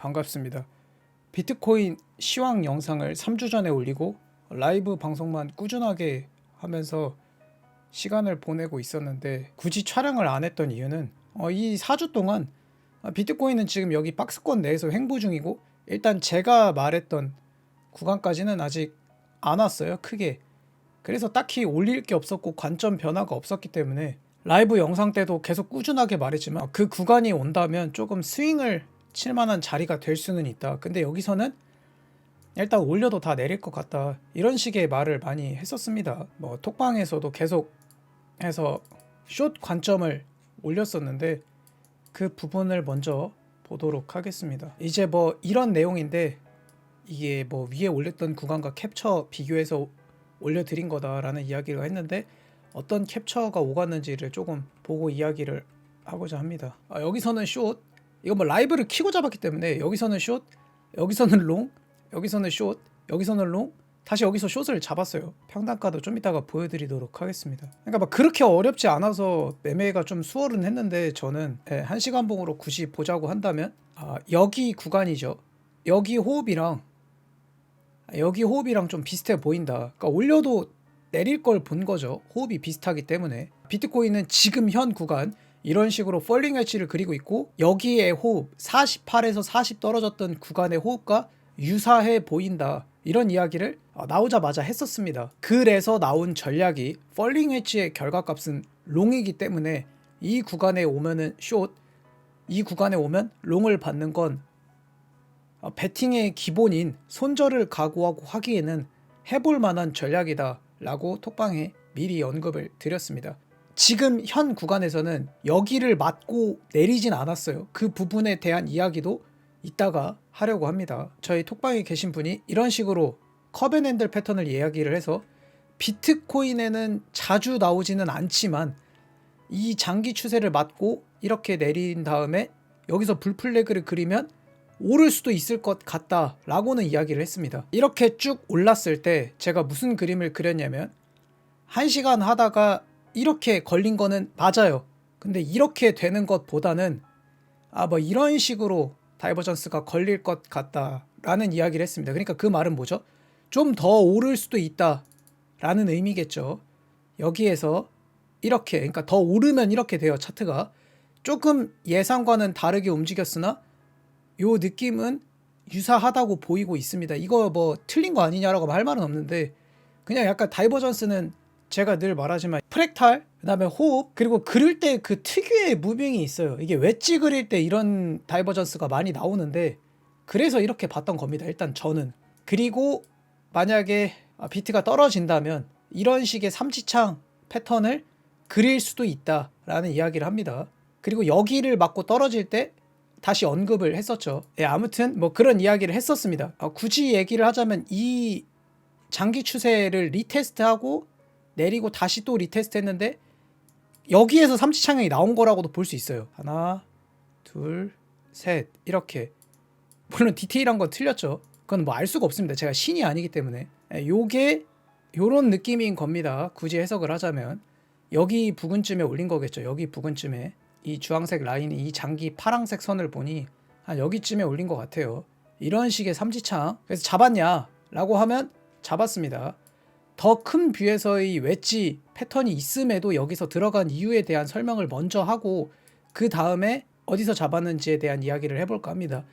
반갑습니다. 비트코인 시황 영상을 3주 전에 올리고 라이브 방송만 꾸준하게 하면서 시간을 보내고 있었는데 굳이 촬영을 안 했던 이유는 이 4주 동안 비트코인은 지금 여기 박스권 내에서 횡보 중이고 일단 제가 말했던 구간까지는 아직 안 왔어요. 크게. 그래서 딱히 올릴 게 없었고 관점 변화가 없었기 때문에 라이브 영상 때도 계속 꾸준하게 말했지만 그 구간이 온다면 조금 스윙을 칠 만한 자리가 될 수는 있다. 근데 여기서는 일단 올려도 다 내릴 것 같다. 이런 식의 말을 많이 했었습니다. 뭐 톡방에서도 계속 해서 숏 관점을 올렸었는데 그 부분을 먼저 보도록 하겠습니다. 이제 뭐 이런 내용인데 이게 뭐 위에 올렸던 구간과 캡처 비교해서 올려드린 거다라는 이야기를 했는데 어떤 캡처가 오갔는지를 조금 보고 이야기를 하고자 합니다. 여기서는 숏, 이거 뭐 라이브를 키고 잡았기 때문에 여기서는 숏, 여기서는 롱, 여기서는 숏, 여기서는 롱, 다시 여기서 숏을 잡았어요. 평단가도 좀 이따가 보여드리도록 하겠습니다. 그러니까 막 그렇게 어렵지 않아서 매매가 좀 수월은 했는데 저는 1시간 봉으로 굳이 보자고 한다면 여기 구간이죠. 여기 호흡이랑 좀 비슷해 보인다. 그러니까 올려도 내릴 걸 본 거죠. 호흡이 비슷하기 때문에. 비트코인은 지금 현 구간 이런 식으로 펄링 웨지를 그리고 있고 여기에 호흡 48에서 40 떨어졌던 구간의 호흡과 유사해 보인다. 이런 이야기를 나오자마자 했었습니다. 그래서 나온 전략이 펄링 웨지의 결과값은 롱이기 때문에 이 구간에 오면은 숏, 이 구간에 오면 롱을 받는 건 배팅의 기본인 손절을 각오하고 하기에는 해볼 만한 전략이다 라고 톡방에 미리 언급을 드렸습니다. 지금 현 구간에서는 여기를 맞고 내리진 않았어요. 그 부분에 대한 이야기도 이따가 하려고 합니다. 저희 톡방에 계신 분이 이런 식으로 컵앤핸들 패턴을 이야기를 해서 비트코인에는 자주 나오지는 않지만 이 장기 추세를 맞고 이렇게 내린 다음에 여기서 불플래그를 그리면 오를 수도 있을 것 같다 라고는 이야기를 했습니다. 이렇게 쭉 올랐을 때 제가 무슨 그림을 그렸냐면 1시간 하다가 이렇게 걸린 거는 맞아요. 근데 이렇게 되는 것보다는 뭐 이런 식으로 다이버전스가 걸릴 것 같다 라는 이야기를 했습니다. 그러니까 그 말은 뭐죠? 좀 더 오를 수도 있다 라는 의미겠죠. 여기에서 이렇게, 그러니까 더 오르면 이렇게 돼요. 차트가 조금 예상과는 다르게 움직였으나 요 느낌은 유사하다고 보이고 있습니다. 이거 뭐 틀린 거 아니냐라고 할 말은 없는데 그냥 약간 다이버전스는 제가 늘 말하지만 프랙탈, 그 다음에 호흡, 그리고 그릴 때 그 특유의 무빙이 있어요. 이게 웨지 그릴 때 이런 다이버전스가 많이 나오는데 그래서 이렇게 봤던 겁니다. 일단 저는. 그리고 만약에 비트가 떨어진다면 이런 식의 삼지창 패턴을 그릴 수도 있다라는 이야기를 합니다. 그리고 여기를 맞고 떨어질 때 다시 언급을 했었죠. 아무튼 뭐 그런 이야기를 했었습니다. 굳이 얘기를 하자면 이 장기 추세를 리테스트하고 내리고 다시 또 리테스트 했는데 여기에서 삼지창이 나온 거라고도 볼 수 있어요. 하나, 둘, 셋 이렇게. 물론 디테일한 건 틀렸죠. 그건 뭐 알 수가 없습니다. 제가 신이 아니기 때문에. 요게 요런 느낌인 겁니다. 굳이 해석을 하자면 여기 부근쯤에 올린 거겠죠. 여기 부근쯤에. 이 주황색 라인이 이 장기 파랑색 선을 보니 한 여기쯤에 올린 것 같아요. 이런 식의 삼지창. 그래서 잡았냐 라고 하면 잡았습니다. 더 큰 뷰에서의 웨지 패턴이 있음에도 여기서 들어간 이유에 대한 설명을 먼저 하고 그 다음에 어디서 잡았는지에 대한 이야기를 해볼까 합니다.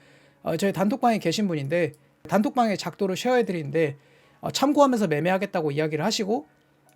저희 단톡방에 계신 분인데 단톡방에 작도를 쉐어해드리는데 참고하면서 매매하겠다고 이야기를 하시고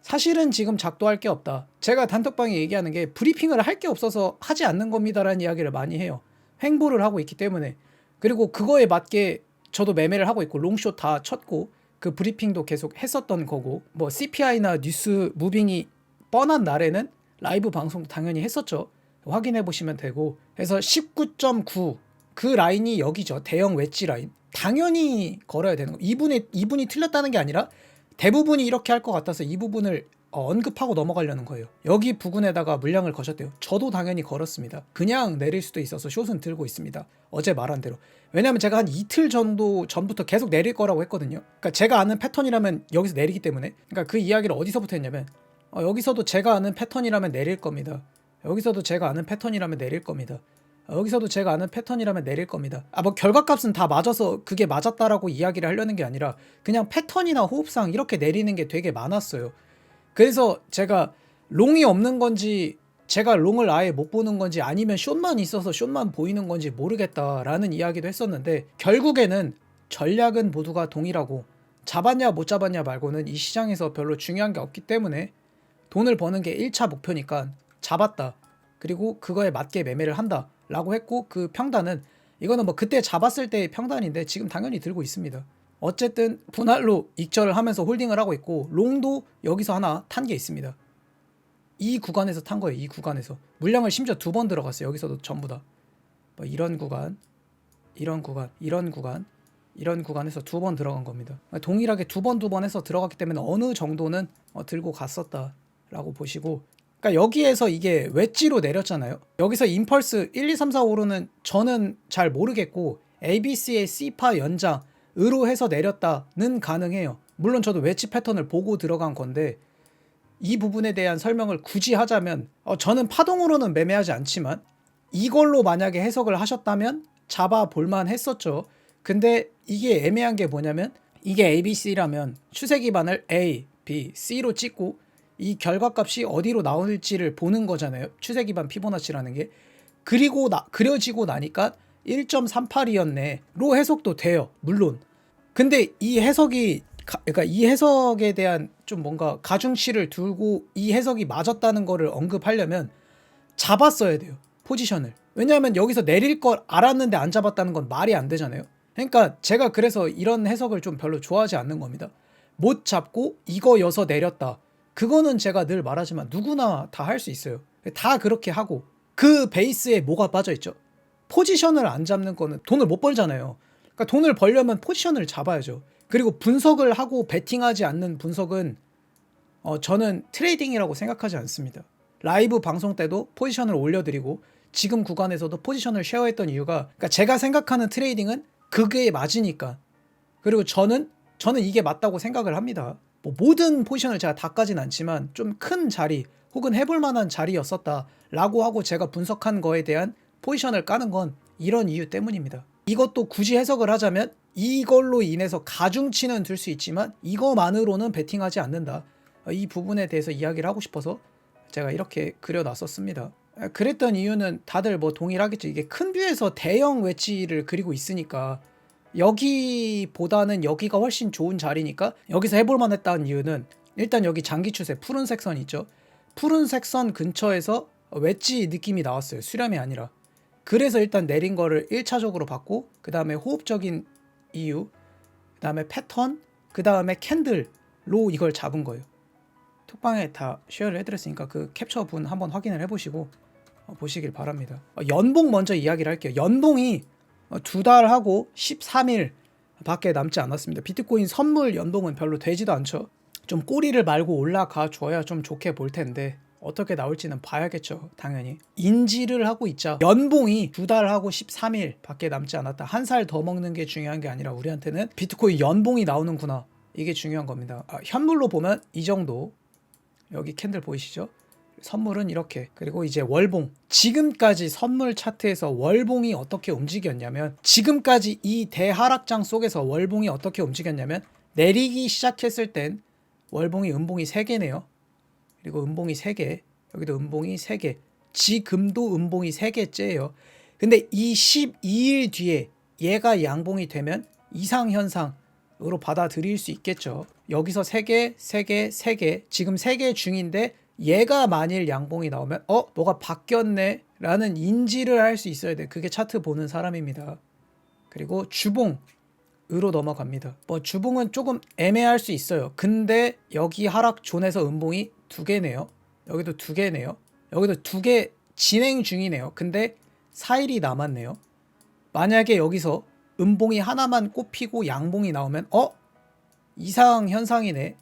사실은 지금 작도할 게 없다. 제가 단톡방에 얘기하는 게 브리핑을 할 게 없어서 하지 않는 겁니다라는 이야기를 많이 해요. 횡보를 하고 있기 때문에. 그리고 그거에 맞게 저도 매매를 하고 있고 롱숏 다 쳤고 그 브리핑도 계속 했었던 거고 뭐 CPI나 뉴스 무빙이 뻔한 날에는 라이브 방송도 당연히 했었죠. 확인해 보시면 되고 해서 19.9 그 라인이 여기죠. 대형 웨지 라인. 당연히 걸어야 되는 거. 이분이 틀렸다는 게 아니라 대부분이 이렇게 할 것 같아서 이 부분을 언급하고 넘어가려는 거예요. 여기 부근에다가 물량을 거셨대요. 저도 당연히 걸었습니다. 그냥 내릴 수도 있어서 숏은 들고 있습니다. 어제 말한 대로. 왜냐하면 제가 한 이틀 정도 전부터 계속 내릴 거라고 했거든요. 그러니까 제가 아는 패턴이라면 여기서 내리기 때문에. 그러니까 그 이야기를 어디서부터 했냐면 여기서도 제가 아는 패턴이라면 내릴 겁니다. 여기서도 제가 아는 패턴이라면 내릴 겁니다. 여기서도 제가 아는 패턴이라면 내릴 겁니다. 뭐 결과값은 다 맞아서 그게 맞았다라고 이야기를 하려는 게 아니라 그냥 패턴이나 호흡상 이렇게 내리는 게 되게 많았어요. 그래서 제가 롱이 없는 건지 제가 롱을 아예 못 보는 건지 아니면 숏만 있어서 숏만 보이는 건지 모르겠다라는 이야기도 했었는데, 결국에는 전략은 모두가 동일하고 잡았냐 못 잡았냐 말고는 이 시장에서 별로 중요한 게 없기 때문에 돈을 버는 게 1차 목표니까 잡았다, 그리고 그거에 맞게 매매를 한다 라고 했고, 그 평단은 이거는 뭐 그때 잡았을 때의 평단인데 지금 당연히 들고 있습니다. 어쨌든 분할로 익절을 하면서 홀딩을 하고 있고, 롱도 여기서 하나 탄 게 있습니다. 이 구간에서 탄 거예요. 이 구간에서 물량을 심지어 2번 들어갔어요. 여기서도 전부 다 뭐 이런 구간, 이런 구간, 이런 구간, 이런 구간에서 2번 들어간 겁니다. 동일하게 2번 해서 들어갔기 때문에 어느 정도는 들고 갔었다라고 보시고, 그러니까 여기에서 이게 웨지로 내렸잖아요. 여기서 임펄스 1, 2, 3, 4, 5로는 저는 잘 모르겠고, ABC의 C파 연장으로 해서 내렸다는 가능해요. 물론 저도 웨지 패턴을 보고 들어간 건데, 이 부분에 대한 설명을 굳이 하자면 저는 파동으로는 매매하지 않지만 이걸로 만약에 해석을 하셨다면 잡아 볼만 했었죠. 근데 이게 애매한 게 뭐냐면, 이게 ABC라면 추세 기반을 A, B, C로 찍고 이 결과값이 어디로 나올지를 보는 거잖아요. 추세 기반 피보나치라는 게. 그리고 그려지고 나니까 1.38이었네로 해석도 돼요. 물론. 근데 이 해석이 그러니까 이 해석에 대한 좀 뭔가 가중치를 두고 이 해석이 맞았다는 거를 언급하려면 잡았어야 돼요. 포지션을. 왜냐하면 여기서 내릴 걸 알았는데 안 잡았다는 건 말이 안 되잖아요. 그러니까 제가 그래서 이런 해석을 좀 별로 좋아하지 않는 겁니다. 못 잡고 이거여서 내렸다. 그거는 제가 늘 말하지만 누구나 다 할 수 있어요. 다 그렇게 하고, 그 베이스에 뭐가 빠져있죠? 포지션을 안 잡는 거는 돈을 못 벌잖아요. 그러니까 돈을 벌려면 포지션을 잡아야죠. 그리고 분석을 하고 베팅하지 않는 분석은 저는 트레이딩이라고 생각하지 않습니다. 라이브 방송 때도 포지션을 올려드리고 지금 구간에서도 포지션을 쉐어했던 이유가, 그러니까 제가 생각하는 트레이딩은 그게 맞으니까. 그리고 저는 이게 맞다고 생각을 합니다. 뭐 모든 포지션을 제가 다 까진 않지만 좀 큰 자리 혹은 해볼 만한 자리였었다라고 하고 제가 분석한 거에 대한 포지션을 까는 건 이런 이유 때문입니다. 이것도 굳이 해석을 하자면 이걸로 인해서 가중치는 들 수 있지만 이거만으로는 베팅하지 않는다. 이 부분에 대해서 이야기를 하고 싶어서 제가 이렇게 그려놨었습니다. 그랬던 이유는 다들 뭐 동일하겠죠. 이게 큰 뷰에서 대형 웨지를 그리고 있으니까 여기보다는 여기가 훨씬 좋은 자리니까 여기서 해볼 만했다는 이유는, 일단 여기 장기 추세 푸른색 선 있죠. 푸른색 선 근처에서 웨지 느낌이 나왔어요. 수렴이 아니라. 그래서 일단 내린 거를 1차적으로 봤고, 그 다음에 호흡적인 이유, 그 다음에 패턴, 그 다음에 캔들로 이걸 잡은 거예요. 톡방에 다 쉐어를 해드렸으니까 그 캡처분 한번 확인을 해보시고 보시길 바랍니다. 연봉 먼저 이야기를 할게요. 연봉이 2달하고 13일 밖에 남지 않았습니다. 비트코인 선물 연봉은 별로 되지도 않죠. 좀 꼬리를 말고 올라가 줘야 좀 좋게 볼 텐데 어떻게 나올지는 봐야겠죠. 당연히 인지를 하고 있자. 연봉이 2달하고 13일 밖에 남지 않았다. 한 살 더 먹는 게 중요한 게 아니라 우리한테는 비트코인 연봉이 나오는구나, 이게 중요한 겁니다. 현물로 보면 이 정도. 여기 캔들 보이시죠? 선물은 이렇게. 그리고 이제 월봉. 지금까지 선물 차트에서 월봉이 어떻게 움직였냐면, 지금까지 이 대하락장 속에서 월봉이 어떻게 움직였냐면, 내리기 시작했을 땐 월봉이 음봉이 3개네요. 그리고 음봉이 3개, 여기도 음봉이 3개, 지금도 음봉이 3개째예요. 근데 이 12일 뒤에 얘가 양봉이 되면 이상현상으로 받아들일 수 있겠죠. 여기서 3개, 3개, 3개, 지금 3개 중인데 얘가 만일 양봉이 나오면 뭐가 바뀌었네 라는 인지를 할 수 있어야 돼. 그게 차트 보는 사람입니다. 그리고 주봉으로 넘어갑니다. 뭐 주봉은 조금 애매할 수 있어요. 근데 여기 하락 존에서 음봉이 2개네요. 여기도 2개네요. 여기도 2개 진행 중이네요. 근데 4일이 남았네요. 만약에 여기서 음봉이 하나만 꼽히고 양봉이 나오면 이상 현상이네,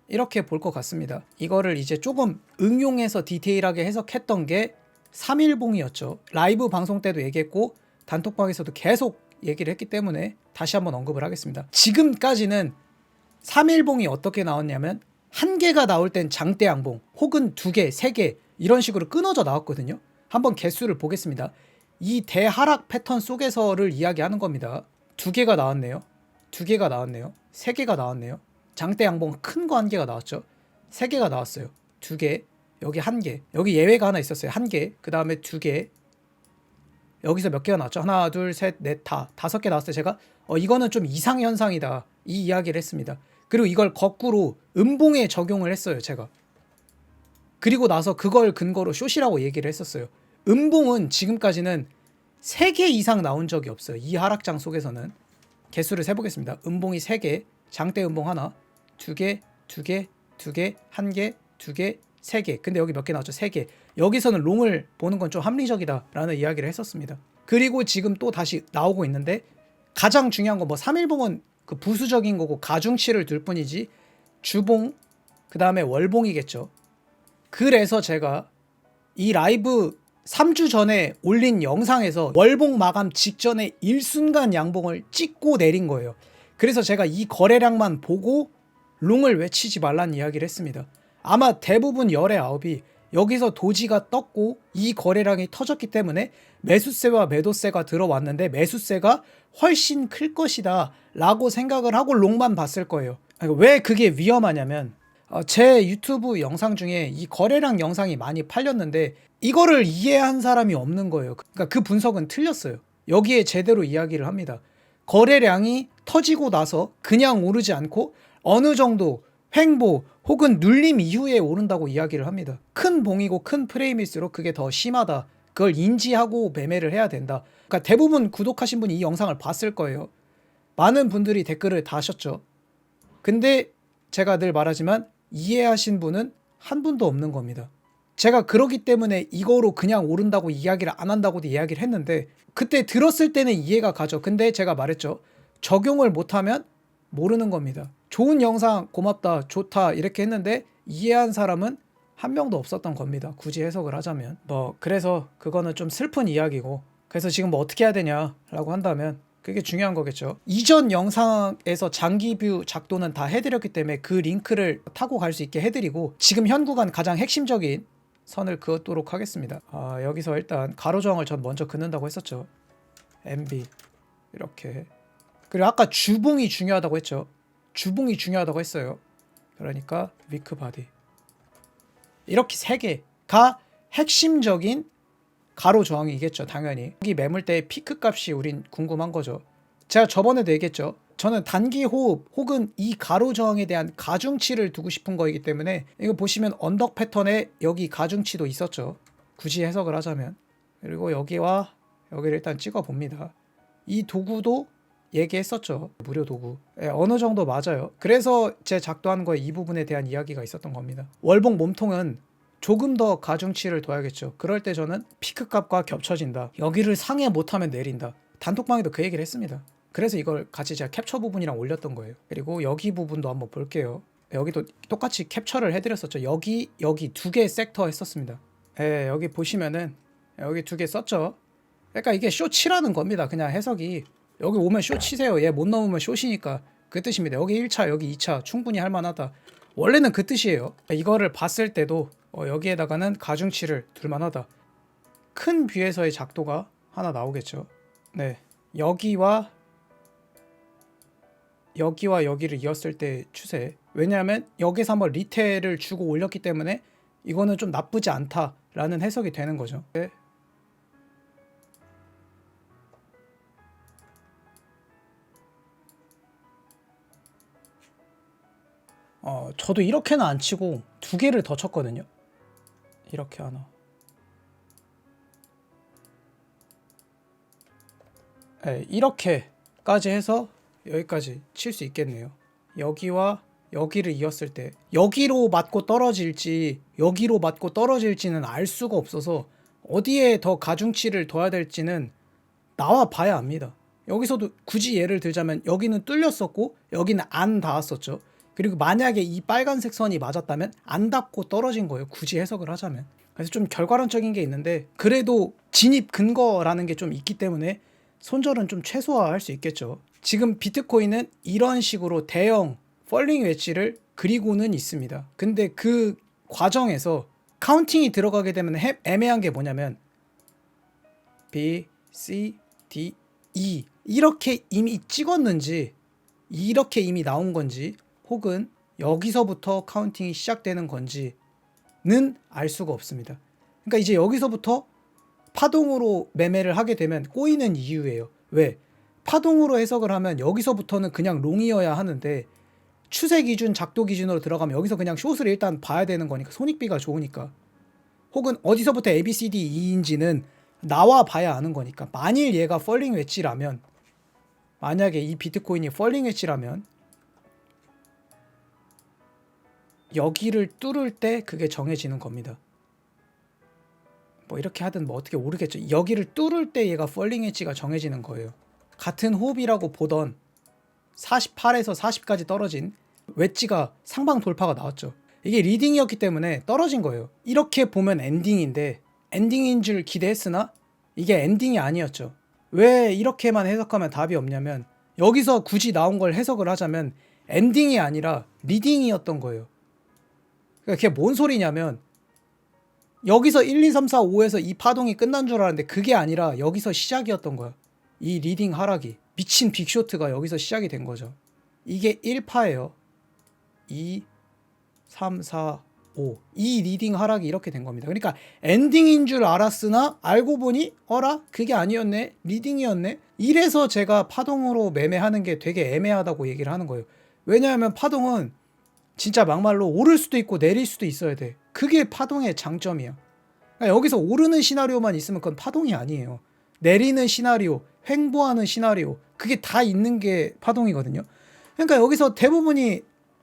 이렇게 볼 것 같습니다. 이거를 이제 조금 응용해서 디테일하게 해석했던 게 3일봉이었죠. 라이브 방송 때도 얘기했고 단톡방에서도 계속 얘기를 했기 때문에 다시 한번 언급을 하겠습니다. 지금까지는 3일봉이 어떻게 나왔냐면, 한 개가 나올 땐 장대 양봉 혹은 2개, 3개 이런 식으로 끊어져 나왔거든요. 한번 개수를 보겠습니다. 이 대하락 패턴 속에서를 이야기하는 겁니다. 두 개가 나왔네요. 두 개가 나왔네요. 세 개가 나왔네요. 장대 양봉 큰 거 한 개가 나왔죠. 세 개가 나왔어요. 두 개, 여기 한 개, 여기 예외가 하나 있었어요. 한 개, 그 다음에 두 개, 여기서 몇 개가 나왔죠? 하나, 둘, 셋, 넷, 다섯 개 나왔어요. 제가 이거는 좀 이상 현상이다 이 이야기를 했습니다. 그리고 이걸 거꾸로 음봉에 적용을 했어요. 제가. 그리고 나서 그걸 근거로 숏이라고 얘기를 했었어요. 음봉은 지금까지는 3개 이상 나온 적이 없어요. 이 하락장 속에서는. 개수를 세보겠습니다. 음봉이 3개, 장대 음봉 하나, 2개, 2개, 2개, 1개, 2개, 3개. 근데 여기 몇 개 나왔죠? 3개. 여기서는 롱을 보는 건 좀 합리적이다라는 이야기를 했었습니다. 그리고 지금 또 다시 나오고 있는데 가장 중요한 건 뭐 3일봉은 그 부수적인 거고 가중치를 둘 뿐이지 주봉, 그 다음에 월봉이겠죠. 그래서 제가 이 라이브 3주 전에 올린 영상에서 월봉 마감 직전에 일순간 양봉을 찍고 내린 거예요. 그래서 제가 이 거래량만 보고 롱을 외치지 말라는 이야기를 했습니다. 아마 대부분 열의 아홉이 여기서 도지가 떴고 이 거래량이 터졌기 때문에 매수세와 매도세가 들어왔는데 매수세가 훨씬 클 것이다 라고 생각을 하고 롱만 봤을 거예요. 왜 그게 위험하냐면 제 유튜브 영상 중에 이 거래량 영상이 많이 팔렸는데 이거를 이해한 사람이 없는 거예요. 그러니까 그 분석은 틀렸어요. 여기에 제대로 이야기를 합니다. 거래량이 터지고 나서 그냥 오르지 않고 어느 정도 횡보 혹은 눌림 이후에 오른다고 이야기를 합니다. 큰 봉이고 큰 프레임일수록 그게 더 심하다. 그걸 인지하고 매매를 해야 된다. 그러니까 대부분 구독하신 분이 이 영상을 봤을 거예요. 많은 분들이 댓글을 다셨죠. 근데 제가 늘 말하지만 이해하신 분은 한 분도 없는 겁니다. 제가 그러기 때문에 이거로 그냥 오른다고 이야기를 안 한다고도 이야기를 했는데 그때 들었을 때는 이해가 가죠. 근데 제가 말했죠. 적용을 못하면 모르는 겁니다. 좋은 영상 고맙다 좋다 이렇게 했는데 이해한 사람은 한 명도 없었던 겁니다. 굳이 해석을 하자면 그래서 그거는 좀 슬픈 이야기고 그래서 지금 뭐 어떻게 해야 되냐라고 한다면 그게 중요한 거겠죠. 이전 영상에서 장기뷰 작도는 다 해드렸기 때문에 그 링크를 타고 갈 수 있게 해드리고 지금 현 구간 가장 핵심적인 선을 그었도록 하겠습니다. 여기서 일단 가로저항을 전 먼저 긋는다고 했었죠. MB 이렇게. 그리고 아까 주봉이 중요하다고 했죠. 주봉이 중요하다고 했어요. 그러니까 위크 바디 이렇게 3개가 핵심적인 가로 저항이겠죠. 당연히 여기 매물대의 피크 값이 우린 궁금한 거죠. 제가 저번에도 얘기했죠. 저는 단기 호흡 혹은 이 가로 저항에 대한 가중치를 두고 싶은 거이기 때문에 이거 보시면 언덕 패턴에 여기 가중치도 있었죠. 굳이 해석을 하자면. 그리고 여기와 여기를 일단 찍어 봅니다. 이 도구도 얘기했었죠. 무료 도구. 어느 정도 맞아요. 그래서 제 작도한 거에 이 부분에 대한 이야기가 있었던 겁니다. 월봉 몸통은 조금 더 가중치를 둬야겠죠. 그럴 때 저는 피크 값과 겹쳐진다. 여기를 상회 못하면 내린다. 단톡방에도 그 얘기를 했습니다. 그래서 이걸 같이 제가 캡처 부분이랑 올렸던 거예요. 그리고 여기 부분도 한번 볼게요. 여기도 똑같이 캡처를 해드렸었죠. 여기 2개 섹터 했었습니다. 여기 보시면은 여기 2개 썼죠. 그러니까 이게 숏치라는 겁니다. 그냥 해석이 여기 오면 숏 치세요. 얘 못 넘으면 숏이니까 그 뜻입니다. 여기 1차 여기 2차 충분히 할만하다. 원래는 그 뜻이에요. 이거를 봤을 때도 여기에다가는 가중치를 둘만하다. 큰 뷰에서의 작도가 하나 나오겠죠. 네, 여기와 여기를 이었을 때 추세. 왜냐하면 여기서 한번 리테일을 주고 올렸기 때문에 이거는 좀 나쁘지 않다라는 해석이 되는 거죠. 네. 저도 이렇게는 안 치고 2개를 더 쳤거든요. 이렇게 하나. 네, 이렇게까지 해서 여기까지 칠 수 있겠네요. 여기와 여기를 이었을 때 여기로 맞고 떨어질지 여기로 맞고 떨어질지는 알 수가 없어서 어디에 더 가중치를 둬야 될지는 나와 봐야 압니다. 여기서도 굳이 예를 들자면 여기는 뚫렸었고 여기는 안 닿았었죠. 그리고 만약에 이 빨간색 선이 맞았다면 안 닿고 떨어진 거예요. 굳이 해석을 하자면. 그래서 좀 결과론적인 게 있는데 그래도 진입 근거라는 게 좀 있기 때문에 손절은 좀 최소화할 수 있겠죠. 지금 비트코인은 이런 식으로 대형 펄링 웨지를 그리고는 있습니다. 근데 그 과정에서 카운팅이 들어가게 되면 애매한 게 뭐냐면 B, C, D, E 이렇게 이미 찍었는지 이렇게 이미 나온 건지 혹은 여기서부터 카운팅이 시작되는 건지는 알 수가 없습니다. 그러니까 이제 여기서부터 파동으로 매매를 하게 되면 꼬이는 이유예요. 왜? 파동으로 해석을 하면 여기서부터는 그냥 롱이어야 하는데 추세 기준, 작도 기준으로 들어가면 여기서 그냥 숏을 일단 봐야 되는 거니까 손익비가 좋으니까 혹은 어디서부터 A, B, C, D, E인지는 나와 봐야 아는 거니까 만일 얘가 펄링 웨지라면 만약에 이 비트코인이 펄링 웨지라면 여기를 뚫을 때 그게 정해지는 겁니다. 뭐 이렇게 하든 뭐 어떻게 모르겠죠. 여기를 뚫을 때 얘가 펄링 웨지가 정해지는 거예요. 같은 호흡이라고 보던 48에서 40까지 떨어진 웨지가 상방 돌파가 나왔죠. 이게 리딩이었기 때문에 떨어진 거예요. 이렇게 보면 엔딩인데 엔딩인 줄 기대했으나 이게 엔딩이 아니었죠. 왜 이렇게만 해석하면 답이 없냐면 여기서 굳이 나온 걸 해석을 하자면 엔딩이 아니라 리딩이었던 거예요. 그러니까 그게 뭔 소리냐면 여기서 1, 2, 3, 4, 5에서 이 파동이 끝난 줄 알았는데 그게 아니라 여기서 시작이었던 거야. 이 리딩 하락이 미친 빅쇼트가 여기서 시작이 된 거죠. 이게 1파예요. 2, 3, 4, 5. 이 리딩 하락이 이렇게 된 겁니다. 그러니까 엔딩인 줄 알았으나 알고 보니 어라? 그게 아니었네. 리딩이었네. 이래서 제가 파동으로 매매하는 게 되게 애매하다고 얘기를 하는 거예요. 왜냐하면 파동은 진짜 막말로 오를 수도 있고 내릴 수도 있어야 돼. 그게 파동의 장점이야. 그러니까 여기서 오르는 시나리오만 있으면 그건 파동이 아니에요. 내리는 시나리오, 횡보하는 시나리오, 그게 다 있는 게 파동이거든요. 그러니까 여기서 대부분이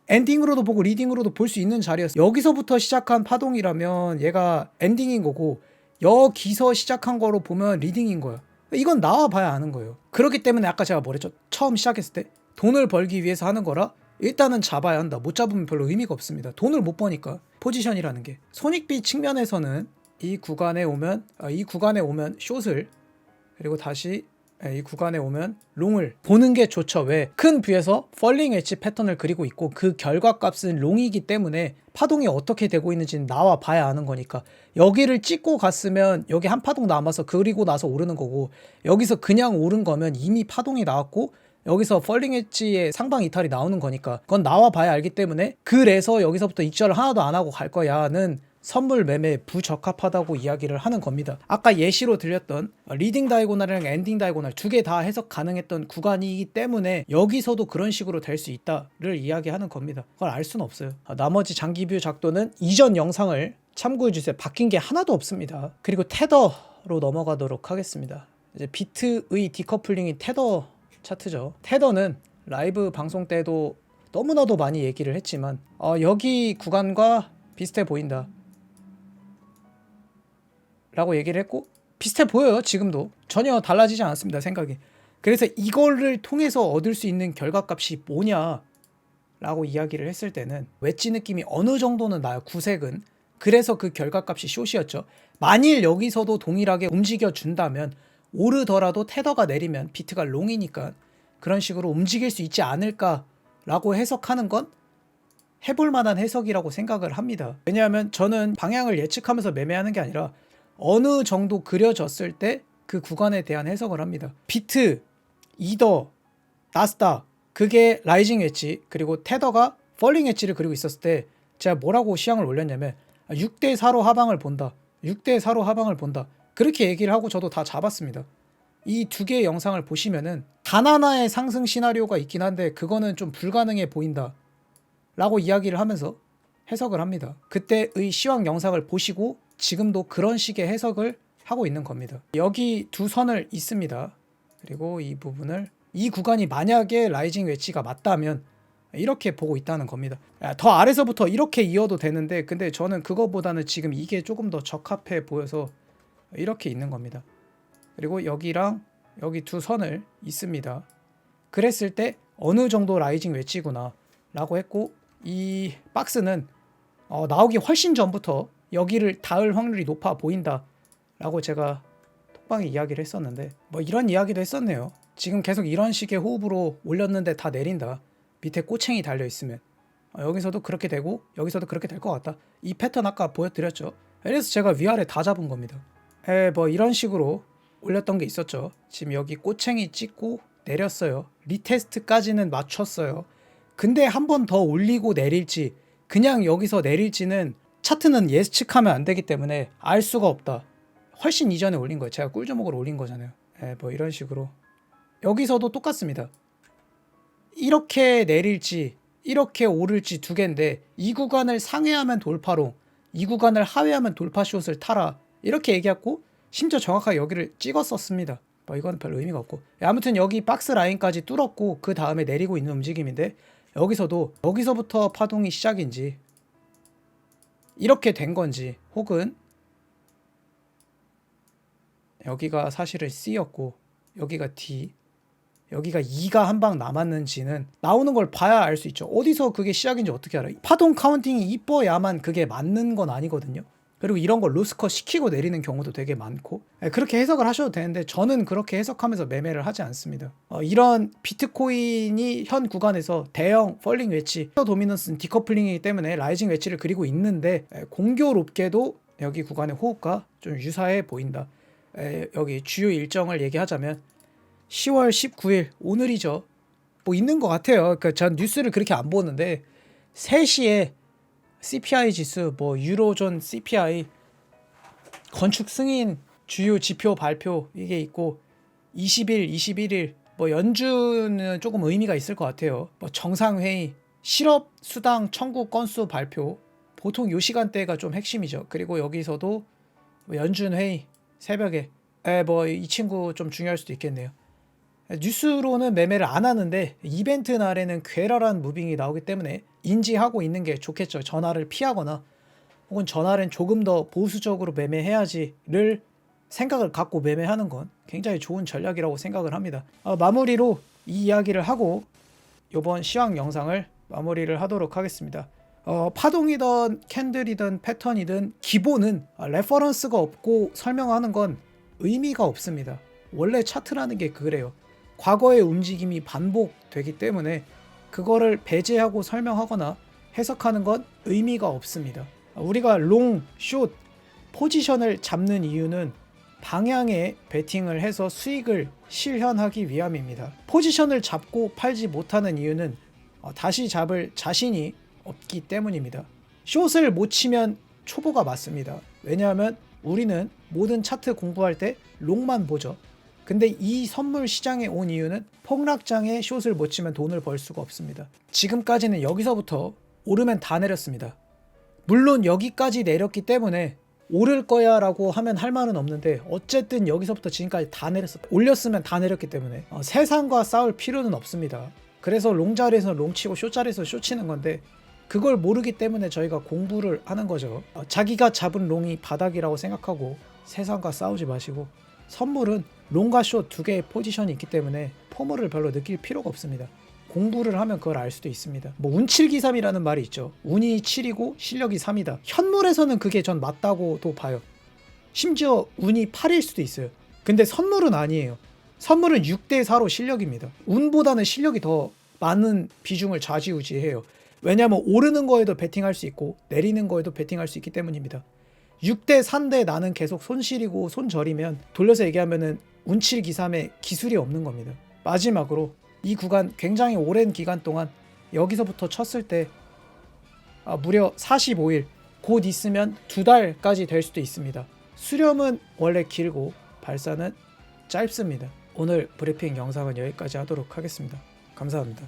엔딩으로도 보고 리딩으로도 볼 수 있는 자리였어요. 여기서부터 시작한 파동이라면 얘가 엔딩인 거고 여기서 시작한 거로 보면 리딩인 거야. 이건 나와 봐야 아는 거예요. 그렇기 때문에 아까 제가 뭐랬죠? 처음 시작했을 때 돈을 벌기 위해서 하는 거라 일단은 잡아야 한다. 못 잡으면 별로 의미가 없습니다. 돈을 못 버니까. 포지션이라는 게. 손익비 측면에서는 이 구간에 오면 숏을 그리고 다시 이 구간에 오면 롱을 보는 게 좋죠. 왜? 큰 뷰에서 펄링 웨지 패턴을 그리고 있고 그 결과값은 롱이기 때문에 파동이 어떻게 되고 있는지는 나와 봐야 아는 거니까 여기를 찍고 갔으면 여기 한 파동 남아서 그리고 나서 오르는 거고 여기서 그냥 오른 거면 이미 파동이 나왔고 여기서 펄링 웨지의 상방 이탈이 나오는 거니까 그건 나와 봐야 알기 때문에 그래서 여기서부터 익절을 하나도 안 하고 갈 거야는 선물 매매에 부적합하다고 이야기를 하는 겁니다. 아까 예시로 들렸던 리딩 다이고널이랑 엔딩 다이고널 두 개 다 해석 가능했던 구간이기 때문에 여기서도 그런 식으로 될 수 있다를 이야기하는 겁니다. 그걸 알 수는 없어요. 나머지 장기뷰 작도는 이전 영상을 참고해 주세요. 바뀐 게 하나도 없습니다. 그리고 테더로 넘어가도록 하겠습니다. 이제 비트의 디커플링인 테더 차트죠. 테더는 라이브 방송 때도 너무나도 많이 얘기를 했지만 여기 구간과 비슷해 보인다 라고 얘기를 했고 비슷해 보여요. 지금도 전혀 달라지지 않았습니다. 생각이. 그래서 이거를 통해서 얻을 수 있는 결과값이 뭐냐 라고 이야기를 했을 때는 웨지 느낌이 어느 정도는 나요. 구색은. 그래서 그 결과값이 숏이었죠. 만일 여기서도 동일하게 움직여 준다면 오르더라도 테더가 내리면 비트가 롱이니까 그런 식으로 움직일 수 있지 않을까 라고 해석하는 건 해볼 만한 해석이라고 생각을 합니다. 왜냐하면 저는 방향을 예측하면서 매매하는 게 아니라 어느 정도 그려졌을 때 그 구간에 대한 해석을 합니다. 비트, 이더, 나스닥 그게 라이징 웨지 그리고 테더가 펄링 웨지를 그리고 있었을 때 제가 뭐라고 시향을 올렸냐면 6대 4로 하방을 본다. 6대 4로 하방을 본다. 그렇게 얘기를 하고 저도 다 잡았습니다. 이 두 개의 영상을 보시면은 단 하나의 상승 시나리오가 있긴 한데 그거는 좀 불가능해 보인다 라고 이야기를 하면서 해석을 합니다. 그때의 시황 영상을 보시고 지금도 그런 식의 해석을 하고 있는 겁니다. 여기 두 선을 있습니다. 그리고 이 부분을 이 구간이 만약에 라이징 웨지가 맞다면 이렇게 보고 있다는 겁니다. 더 아래서부터 이렇게 이어도 되는데 근데 저는 그거보다는 지금 이게 조금 더 적합해 보여서 이렇게 있는 겁니다. 그리고 여기랑 여기 두 선을 있습니다. 그랬을 때 어느 정도 라이징 웨지구나 라고 했고 이 박스는 나오기 훨씬 전부터 여기를 닿을 확률이 높아 보인다 라고 제가 톡방에 이야기를 했었는데 뭐 이런 이야기도 했었네요. 지금 계속 이런 식의 호흡으로 올렸는데 다 내린다. 밑에 꼬챙이 달려있으면 여기서도 그렇게 되고 여기서도 그렇게 될 것 같다. 이 패턴 아까 보여드렸죠. 그래서 제가 위아래 다 잡은 겁니다. 뭐 이런 식으로 올렸던 게 있었죠. 지금 여기 꼬챙이 찍고 내렸어요. 리테스트까지는 맞췄어요. 근데 한 번 더 올리고 내릴지 그냥 여기서 내릴지는 차트는 예측하면 안 되기 때문에 알 수가 없다. 훨씬 이전에 올린 거예요. 제가 꿀조목으로 올린 거잖아요. 뭐 이런 식으로. 여기서도 똑같습니다. 이렇게 내릴지 이렇게 오를지 두 개인데 이 구간을 상회하면 돌파로 이 구간을 하회하면 돌파숏을 타라 이렇게 얘기했고 심지어 정확하게 여기를 찍었었습니다. 뭐 이건 별로 의미가 없고 아무튼 여기 박스 라인까지 뚫었고 그 다음에 내리고 있는 움직임인데 여기서부터 파동이 시작인지 이렇게 된 건지 혹은 여기가 사실은 C였고 여기가 D 여기가 2가 한 방 남았는지는 나오는 걸 봐야 알 수 있죠. 어디서 그게 시작인지 어떻게 알아요? 파동 카운팅이 이뻐야만 그게 맞는 건 아니거든요. 그리고 이런 걸 로스컷 시키고 내리는 경우도 되게 많고 그렇게 해석을 하셔도 되는데 저는 그렇게 해석하면서 매매를 하지 않습니다. 이런 비트코인이 현 구간에서 대형 펄링 웨지 도미넌스는 디커플링이기 때문에 라이징 웨지를 그리고 있는데 공교롭게도 여기 구간의 호흡과 좀 유사해 보인다. 여기 주요 일정을 얘기하자면 10월 19일 오늘이죠. 뭐 있는 것 같아요. 그러니까 전 뉴스를 그렇게 안 보는데 3시에 CPI 지수, 뭐 유로존 CPI, 건축 승인 주요 지표 발표 이게 있고 20일, 21일 뭐 연준은 조금 의미가 있을 것 같아요. 뭐 정상회의, 실업 수당 청구 건수 발표 보통 요 시간대가 좀 핵심이죠. 그리고 여기서도 뭐 연준 회의 새벽에 뭐 이 친구 좀 중요할 수도 있겠네요. 뉴스로는 매매를 안 하는데 이벤트 날에는 괴랄한 무빙이 나오기 때문에 인지하고 있는 게 좋겠죠. 전화를 피하거나 혹은 전화는 조금 더 보수적으로 매매해야지를 생각을 갖고 매매하는 건 굉장히 좋은 전략이라고 생각을 합니다. 마무리로 이 이야기를 하고 이번 시황 영상을 마무리를 하도록 하겠습니다. 파동이든 캔들이든 패턴이든 기본은 레퍼런스가 없고 설명하는 건 의미가 없습니다. 원래 차트라는 게 그래요. 과거의 움직임이 반복되기 때문에 그거를 배제하고 설명하거나 해석하는 건 의미가 없습니다. 우리가 롱, 숏, 포지션을 잡는 이유는 방향에 베팅을 해서 수익을 실현하기 위함입니다. 포지션을 잡고 팔지 못하는 이유는 다시 잡을 자신이 없기 때문입니다. 숏을 못 치면 초보가 맞습니다. 왜냐하면 우리는 모든 차트 공부할 때 롱만 보죠. 근데 이 선물 시장에 온 이유는 폭락장에 숏을 못 치면 돈을 벌 수가 없습니다. 지금까지는 여기서부터 오르면 다 내렸습니다. 물론 여기까지 내렸기 때문에 오를 거야 라고 하면 할 말은 없는데 어쨌든 여기서부터 지금까지 다 내렸어. 올렸으면 다 내렸기 때문에 세상과 싸울 필요는 없습니다. 그래서 롱 자리에서 롱 치고 숏 자리에서 숏 치는 건데 그걸 모르기 때문에 저희가 공부를 하는 거죠. 자기가 잡은 롱이 바닥이라고 생각하고 세상과 싸우지 마시고 선물은 롱과 숏 두 개의 포지션이 있기 때문에 포물을 별로 느낄 필요가 없습니다. 공부를 하면 그걸 알 수도 있습니다. 뭐 운7기3이라는 말이 있죠. 운이 7이고 실력이 3이다. 현물에서는 그게 전 맞다고도 봐요. 심지어 운이 8일 수도 있어요. 근데 선물은 아니에요. 선물은 6대4로 실력입니다. 운보다는 실력이 더 많은 비중을 좌지우지해요. 왜냐하면 오르는 거에도 베팅할 수 있고 내리는 거에도 베팅할 수 있기 때문입니다. 6대4인데 나는 계속 손실이고 손절이면 돌려서 얘기하면은 운7기3에 기술이 없는 겁니다. 마지막으로 이 구간 굉장히 오랜 기간 동안 여기서부터 쳤을 때 무려 45일 곧 있으면 2달까지 될 수도 있습니다. 수렴은 원래 길고 발사는 짧습니다. 오늘 브리핑 영상은 여기까지 하도록 하겠습니다. 감사합니다.